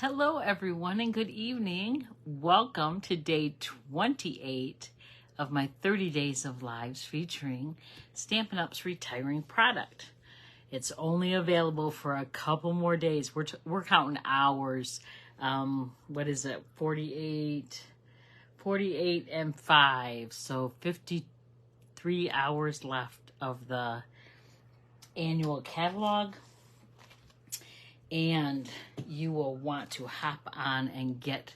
Hello, everyone, and good evening. Welcome to day 28 of my 30 Days of Lives featuring Stampin' Up's Retiring Product. It's only available for a couple more days. We're counting hours. What is it? 48 and 5. So 53 hours left of the annual catalog. And you will want to hop on and get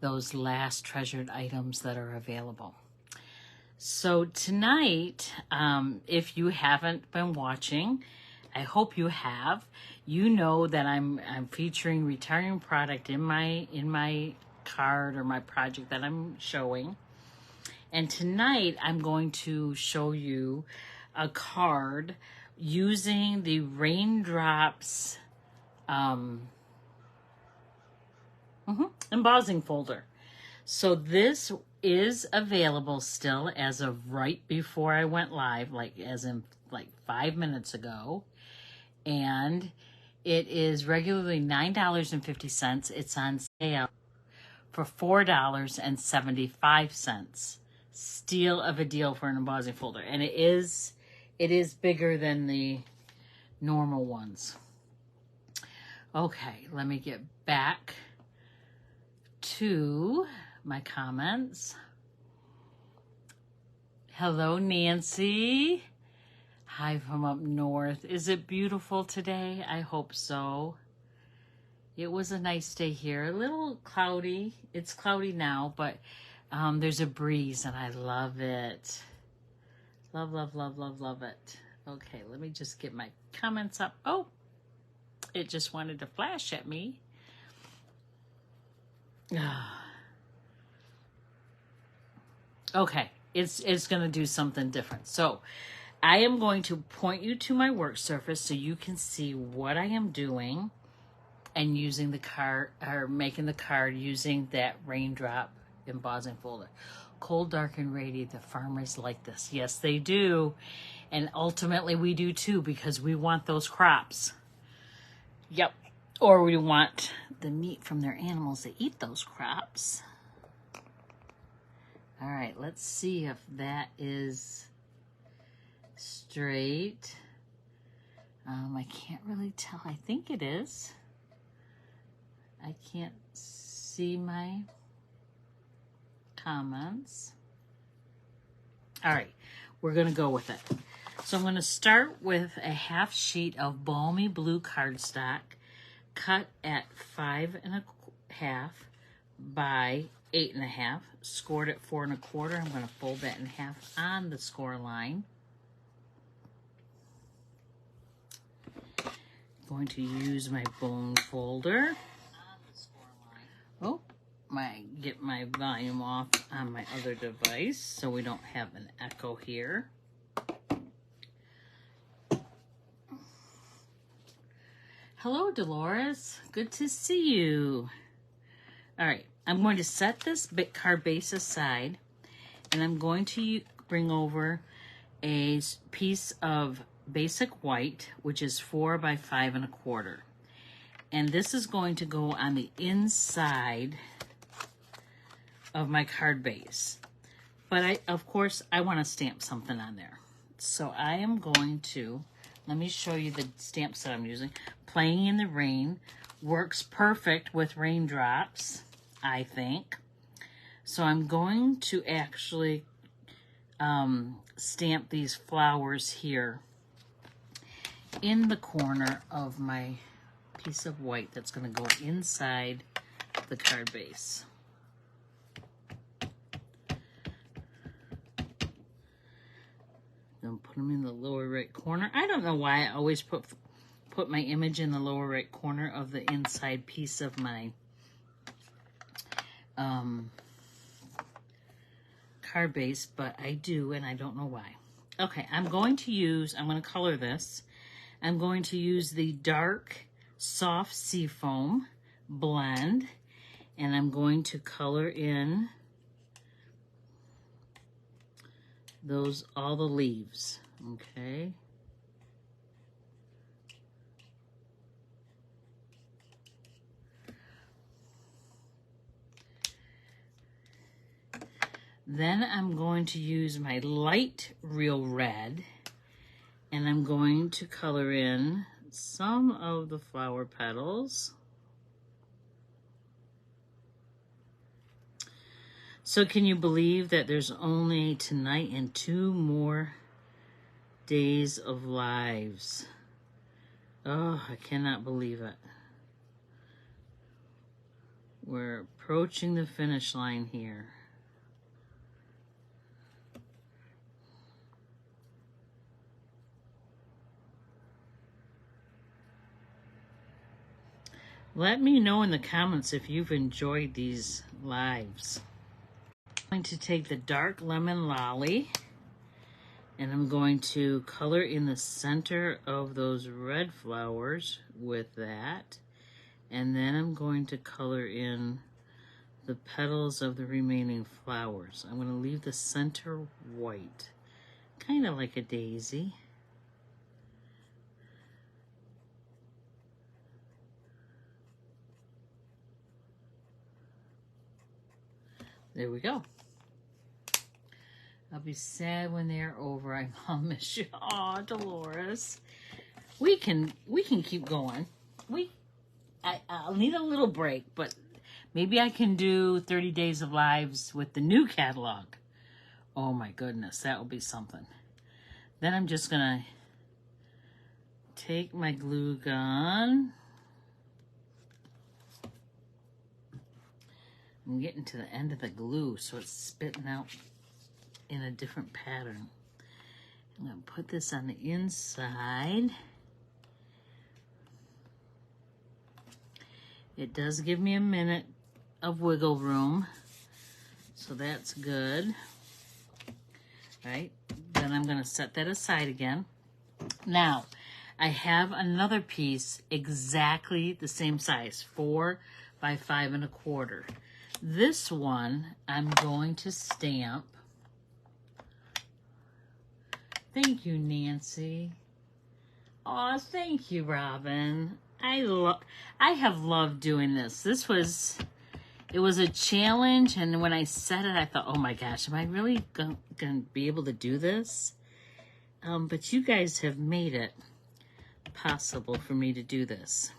those last treasured items that are available. So tonight, if you haven't been watching, I hope you have. You know that I'm featuring retiring product in my card or my project that I'm showing. And tonight I'm going to show you a card using the Raindrops embossing folder. So this is available still as of right before I went live, as in 5 minutes ago. And it is regularly $9.50. It's on sale for $4.75. Steal of a deal for an embossing folder. And it is bigger than the normal ones. Okay, let me get back to my comments. Hello, Nancy. Hi from up north. Is it beautiful today? I hope so. It was a nice day here. A little cloudy. It's cloudy now, but there's a breeze and I love it. Love, love, love, love, love it. Okay, let me just get my comments up. Oh, it just wanted to flash at me. Okay, it's going to do something different. So I am going to point you to my work surface so you can see what I am doing and using the card, or making the card using that Raindrop embossing folder. Cold, dark, and radiant. The farmers like this. Yes, they do. And ultimately we do too, because we want those crops. Yep. Or we want the meat from their animals to eat those crops. All right, let's see if that is straight. I can't really tell. I think it is. I can't see my comments. All right, we're going to go with it. So I'm going to start with a half sheet of balmy blue cardstock cut at 5 1/2 by 8 1/2, scored at 4 1/4. I'm going to fold that in half on the score line. Going to use my bone folder. Oh, get my volume off on my other device so we don't have an echo here. Hello, Dolores. Good to see you. All right, I'm going to set this card base aside, and I'm going to bring over a piece of basic white, which is 4 by 5 1/4. And this is going to go on the inside of my card base. But of course, I want to stamp something on there. So I am going to, let me show you the stamps that I'm using. Playing in the Rain works perfect with raindrops, I think. So I'm going to actually stamp these flowers here in the corner of my piece of white that's going to go inside the card base. Then put them in the lower right corner. I don't know why I always put my image in the lower right corner of the inside piece of my card base, but I do, and I don't know why. Okay, I'm going to color this. I'm going to use the dark soft seafoam blend, and I'm going to color in all the leaves. Okay. Then I'm going to use my light real red, and I'm going to color in some of the flower petals. So can you believe that there's only tonight and 2 more days of lives? Oh, I cannot believe it. We're approaching the finish line here. Let me know in the comments if you've enjoyed these lives. I'm going to take the dark lemon lolly, and I'm going to color in the center of those red flowers with that. And then I'm going to color in the petals of the remaining flowers. I'm going to leave the center white, kind of like a daisy. There we go. I'll be sad when they're over. I'll miss you. Aw, Dolores. We can keep going. I'll need a little break, but maybe I can do 30 Days of Lives with the new catalog. Oh my goodness, that will be something. Then I'm just gonna take my glue gun. I'm getting to the end of the glue, so it's spitting out in a different pattern. I'm gonna put this on the inside. It does give me a minute of wiggle room, so that's good. Right, then I'm gonna set that aside again. Now, I have another piece exactly the same size, 4 by 5 1/4. This one I'm going to stamp. Thank you, Nancy. Aw, thank you, Robin. I have loved doing this. It was a challenge, and when I said it, I thought, oh my gosh, am I really gonna be able to do this? But you guys have made it possible for me to do this.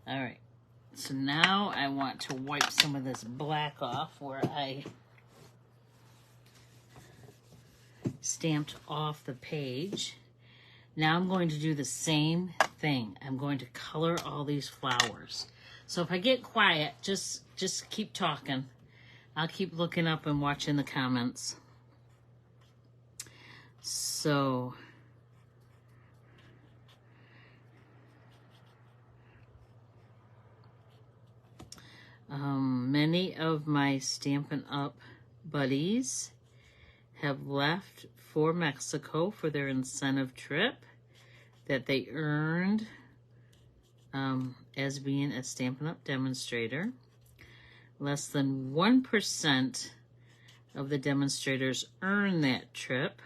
All right, so now I want to wipe some of this black off where I stamped off the page. Now I'm going to do the same thing. I'm going to color all these flowers. So if I get quiet, just keep talking. I'll keep looking up and watching the comments. So many of my Stampin' Up! Buddies have left for Mexico for their incentive trip that they earned as being a Stampin' Up! Demonstrator. Less than 1% of the demonstrators earn that trip.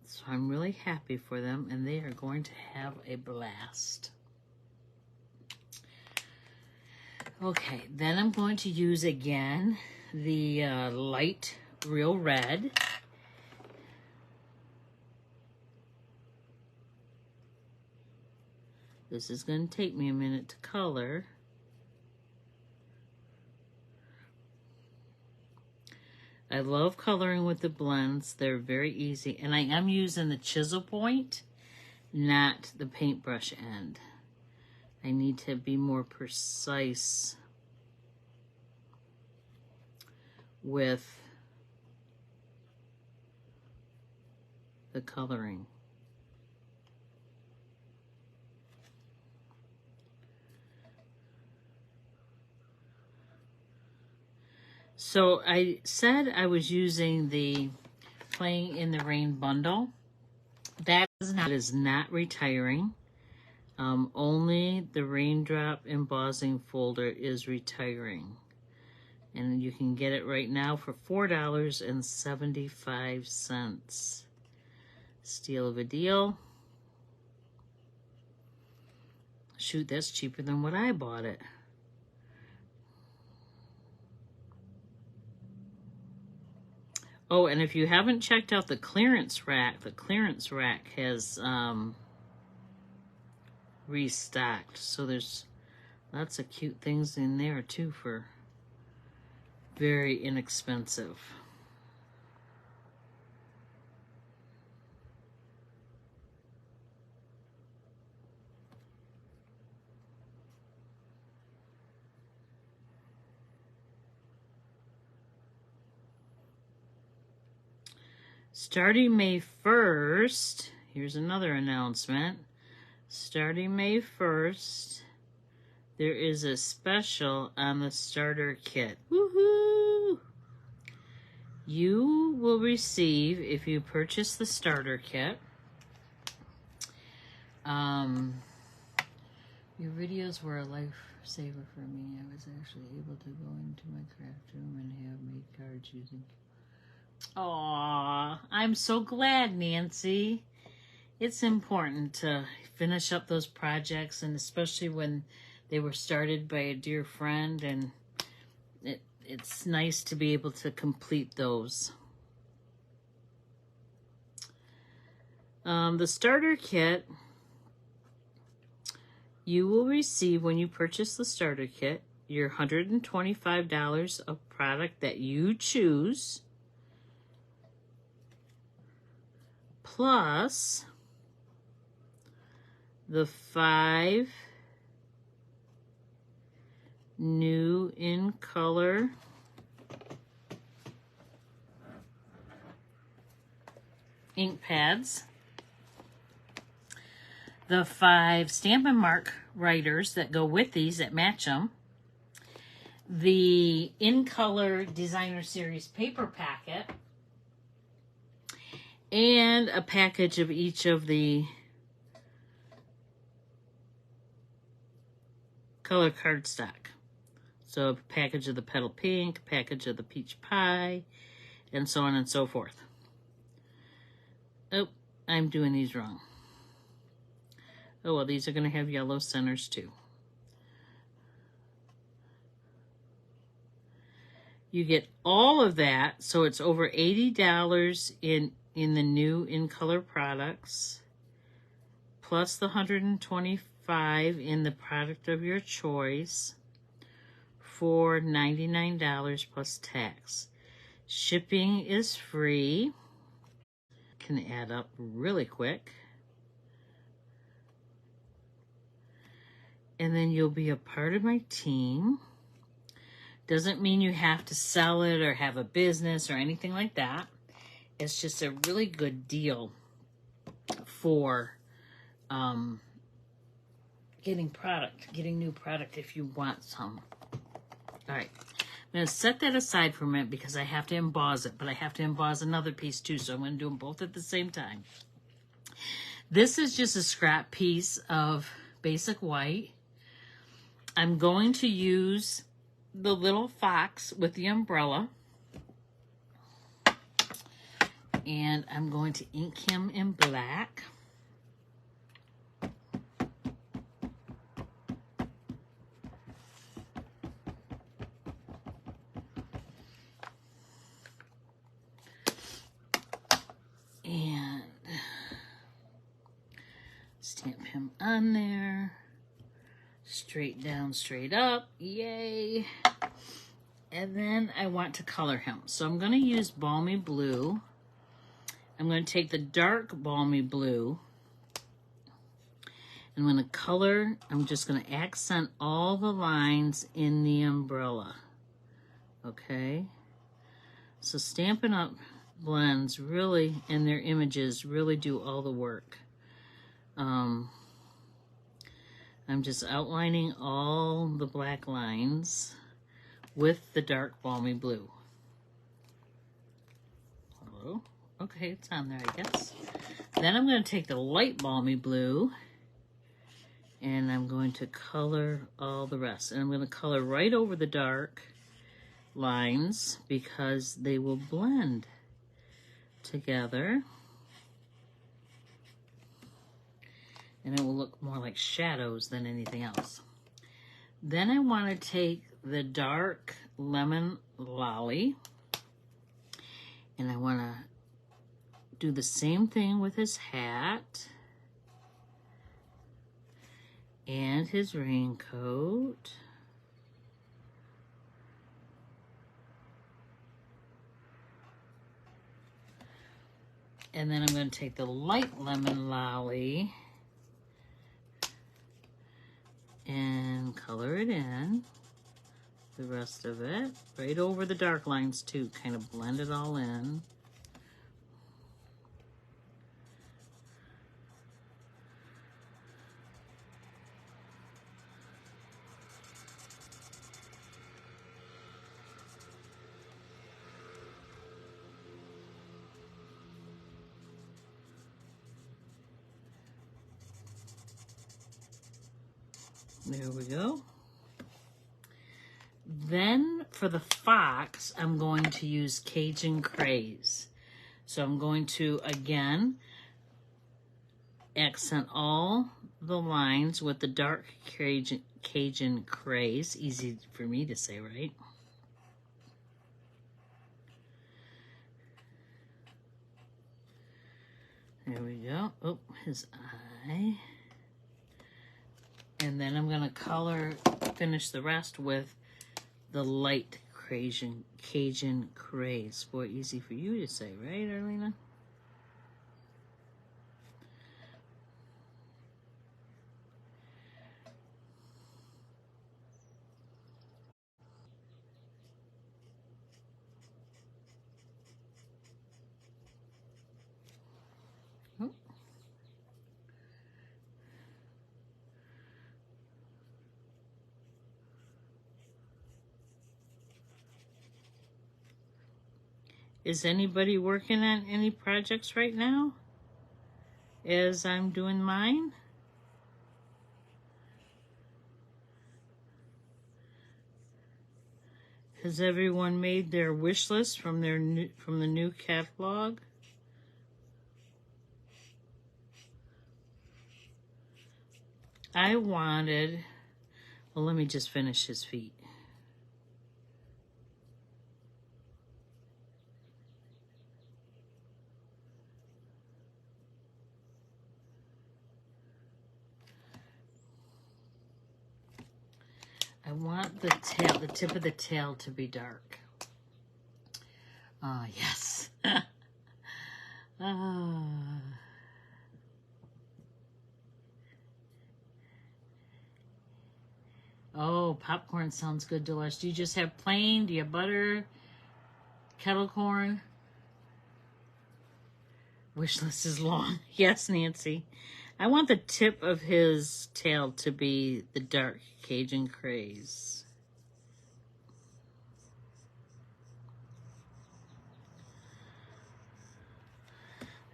So I'm really happy for them, and they are going to have a blast. Okay, then I'm going to use again the light real red. This is going to take me a minute to color. I love coloring with the blends. They're very easy. And I am using the chisel point, not the paintbrush end. I need to be more precise with the coloring. So I said I was using the Playing in the Rain bundle. That is not retiring. Only the Raindrop embossing folder is retiring. And you can get it right now for $4.75. Steal of a deal. Shoot, that's cheaper than what I bought it. Oh, and if you haven't checked out the clearance rack has restocked. So there's lots of cute things in there too for very inexpensive. Starting May 1st, here's another announcement. Starting May 1st, there is a special on the starter kit. Woohoo! You will receive, if you purchase the starter kit, your videos were a lifesaver for me. I was actually able to go into my craft room and have made cards using... Aw, I'm so glad, Nancy. It's important to finish up those projects, and especially when they were started by a dear friend, and it's nice to be able to complete those. The starter kit, you will receive when you purchase the starter kit your $125 of product that you choose, plus the 5 new in color ink pads, the 5 Stampin' Mark writers that go with these that match them, the in color designer series paper packet, and a package of each of the color cardstock. So a package of the Petal Pink, a package of the Peach Pie, and so on and so forth. Oh, I'm doing these wrong. Oh, well, these are going to have yellow centers too. You get all of that, so it's over $80 in the new in color products, plus the $125 in the product of your choice for $99 plus tax. Shipping is free. Can add up really quick. And then you'll be a part of my team. Doesn't mean you have to sell it or have a business or anything like that. It's just a really good deal for getting new product if you want some. All right, I'm going to set that aside for a minute because I have to emboss it, but I have to emboss another piece too, so I'm going to do them both at the same time. This is just a scrap piece of basic white. I'm going to use the little fox with the umbrella, and I'm going to ink him in black. And stamp him on there. Straight down, straight up. Yay. And then I want to color him. So I'm going to use Balmy Blue. I'm going to take the dark Balmy Blue. I'm going to color. I'm just going to accent all the lines in the umbrella. Okay. So Stampin' Up! Blends really, and their images really do all the work. I'm just outlining all the black lines with the dark Balmy Blue. Hello? Okay, it's on there, I guess. Then I'm going to take the light Balmy Blue and I'm going to color all the rest. And I'm going to color right over the dark lines because they will blend together. and it will look more like shadows than anything else. Then I want to take the dark lemon lolly, and I want to do the same thing with his hat and his raincoat. And then I'm going to take the light lemon lolly and color it in, the rest of it, right over the dark lines too, kind of blend it all in. There we go. Then for the fox, I'm going to use Cajun Craze. So I'm going to, again, accent all the lines with the dark Cajun Craze. Easy for me to say, right? There we go. Oh, his eye. And then I'm going to finish the rest with the light Cajun Craze. Boy, easy for you to say, right, Arlena? Oh. Is anybody working on any projects right now as I'm doing mine? Has everyone made their wish list from the new catalog? I wanted, well, let me just finish his feet. I want the tail, the tip of the tail to be dark. Ah, yes. Oh, popcorn sounds good, Dolores. Do you just have plain? Do you have butter? Kettle corn? Wish list is long. Yes, Nancy. I want the tip of his tail to be the dark Cajun Craze.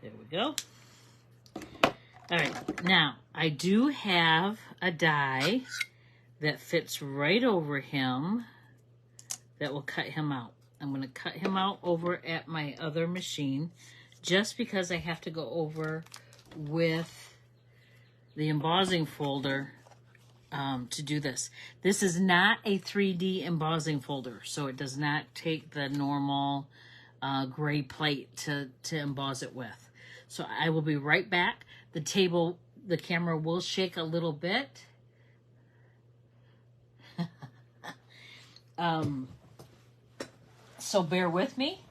There we go. All right, now I do have a die that fits right over him that will cut him out. I'm going to cut him out over at my other machine just because I have to go over with the embossing folder to do this. This is not a 3D embossing folder, so it does not take the normal gray plate to emboss it with. So I will be right back. The camera will shake a little bit. So bear with me.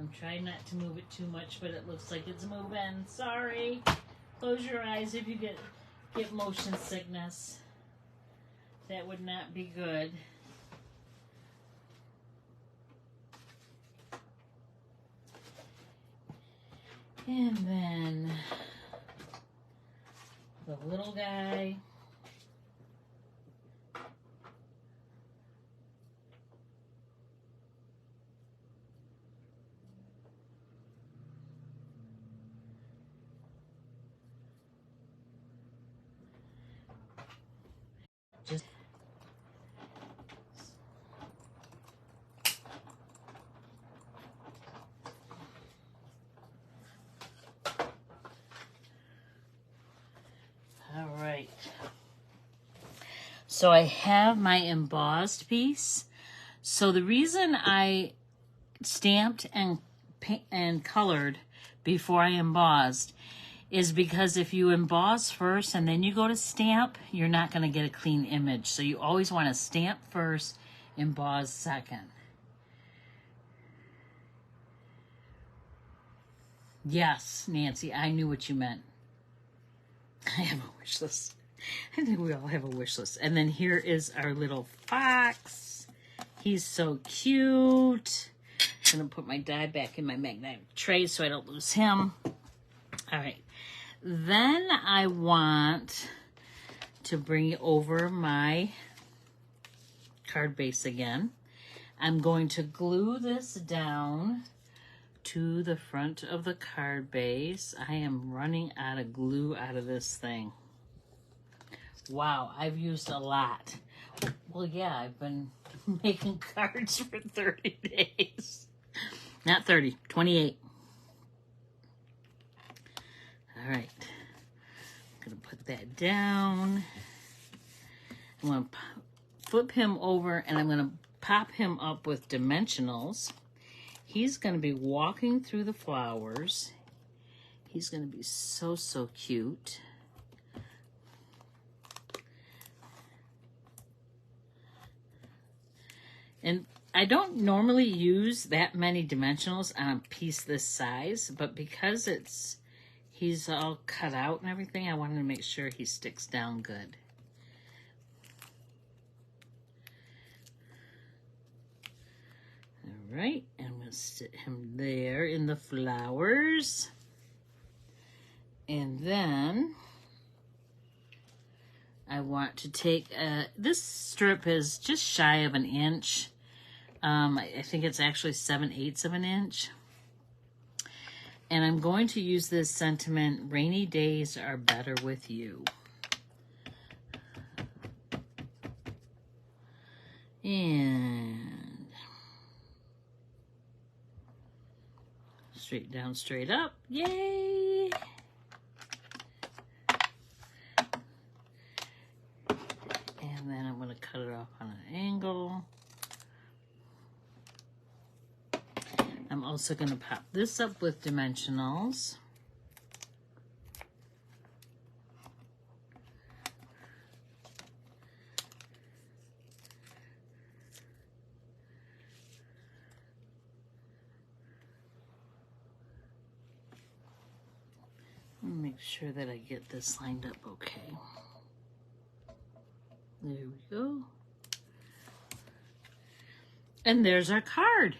I'm trying not to move it too much, but it looks like it's moving. Sorry. Close your eyes if you get motion sickness. That would not be good. And then the little guy. So I have my embossed piece. So the reason I stamped and colored before I embossed is because if you emboss first and then you go to stamp, you're not going to get a clean image. So you always want to stamp first, emboss second. Yes, Nancy, I knew what you meant. I have a wish list. I think we all have a wish list. And then here is our little fox. He's so cute. I'm going to put my die back in my magnetic tray so I don't lose him. All right. Then I want to bring over my card base again. I'm going to glue this down to the front of the card base. I am running out of glue out of this thing. Wow, I've used a lot. Well, yeah, I've been making cards for 30 days. Not 30, 28. All right, I'm gonna put that down. I'm gonna flip him over and I'm gonna pop him up with dimensionals. He's gonna be walking through the flowers. He's gonna be so, so cute. And I don't normally use that many dimensionals on a piece this size, but because he's all cut out and everything, I wanted to make sure he sticks down good. All right, and I'm going to sit him there in the flowers. And then I want to take, this strip is just shy of an inch. I think it's actually 7/8 of an inch. And I'm going to use this sentiment, rainy days are better with you. And straight down, straight up. Yay! And then I'm going to cut it off on an angle. I'm also going to pop this up with dimensionals. Make sure that I get this lined up okay. There we go. And there's our card.